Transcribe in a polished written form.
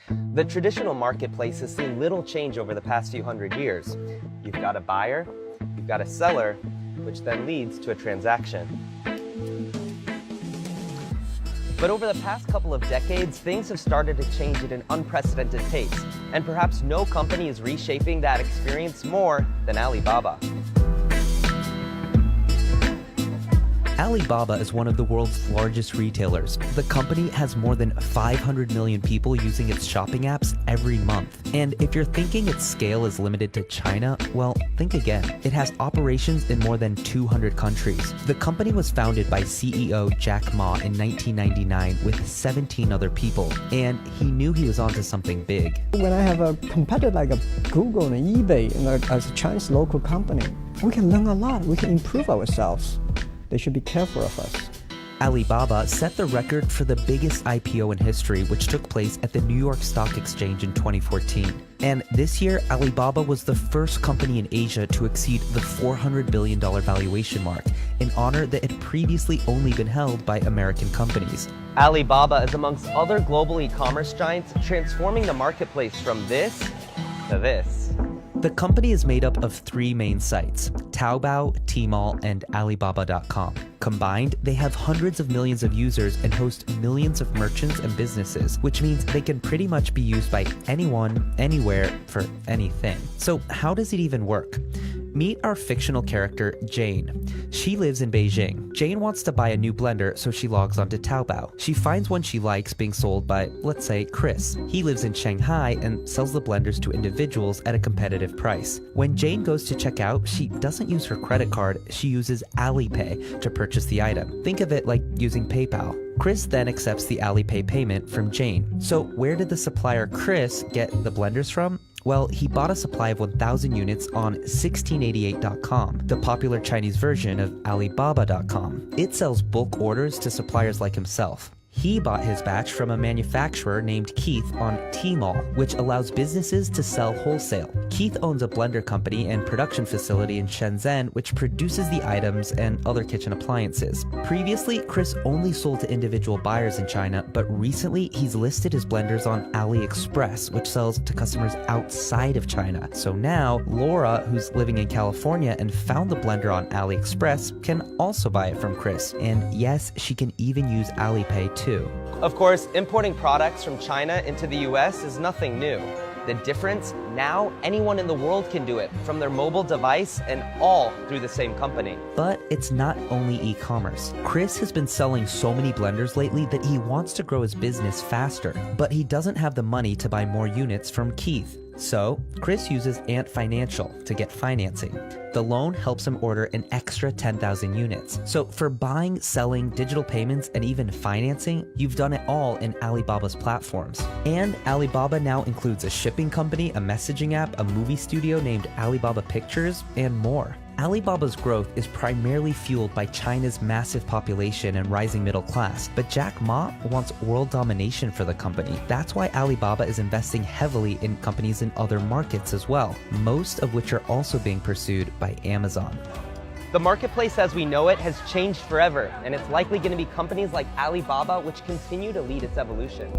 The traditional marketplace has seen little change over the past few hundred years. You've got a buyer, you've got a seller, which then leads to a transaction. But over the past couple of decades, things have started to change at an unprecedented pace, and perhaps no company is reshaping that experience more than Alibaba. Alibaba is one of the world's largest retailers. The company has more than 500 million people using its shopping apps every month. And if you're thinking its scale is limited to China, well, think again. It has operations in more than 200 countries. The company was founded by CEO Jack Ma in 1999 with 17 other people, and he knew he was onto something big. When I have a competitor like a Google and eBay as a Chinese local company, we can learn a lot. We can improve ourselves. They should be careful of us. Alibaba set the record for the biggest IPO in history, which took place at the New York Stock Exchange in 2014. And this year, Alibaba was the first company in Asia to exceed the $400 billion valuation mark, an honor that had previously only been held by American companies. Alibaba is amongst other global e-commerce giants, transforming the marketplace from this to this. The company is made up of three main sites: Taobao, Tmall, and Alibaba.com. Combined, they have hundreds of millions of users and host millions of merchants and businesses, which means they can pretty much be used by anyone, anywhere, for anything. So how does it even work? Meet our fictional character, Jane. She lives in Beijing. Jane wants to buy a new blender, so she logs onto Taobao. She finds one she likes being sold by, let's say, Chris. He lives in Shanghai and sells the blenders to individuals at a competitive price. When Jane goes to check out, she doesn't use her credit card, she uses Alipay to purchase the item. Think of it like using PayPal. Chris then accepts the Alipay payment from Jane. So where did the supplier Chris get the blenders from? Well, he bought a supply of 1,000 units on 1688.com, the popular Chinese version of Alibaba.com. It sells bulk orders to suppliers like himself. He bought his batch from a manufacturer named Keith on Tmall, which allows businesses to sell wholesale. Keith owns a blender company and production facility in Shenzhen, which produces the items and other kitchen appliances. Previously, Chris only sold to individual buyers in China, but recently he's listed his blenders on AliExpress, which sells to customers outside of China. So now, Laura, who's living in California and found the blender on AliExpress, can also buy it from Chris. And yes, she can even use Alipay too. Of course, importing products from China into the US is nothing new. The difference, now anyone in the world can do it from their mobile device and all through the same company. But it's not only e-commerce. Chris has been selling so many blenders lately that he wants to grow his business faster, but he doesn't have the money to buy more units from Keith. So, Chris uses Ant Financial to get financing. The loan helps him order an extra 10,000 units. So for buying, selling, digital payments, and even financing, you've done it all in Alibaba's platforms. And Alibaba now includes a shipping company, a messaging app, a movie studio named Alibaba Pictures, and more. Alibaba's growth is primarily fueled by China's massive population and rising middle class, but Jack Ma wants world domination for the company. That's why Alibaba is investing heavily in companies in other markets as well, most of which are also being pursued by Amazon. The marketplace as we know it has changed forever, and it's likely going to be companies like Alibaba which continue to lead its evolution.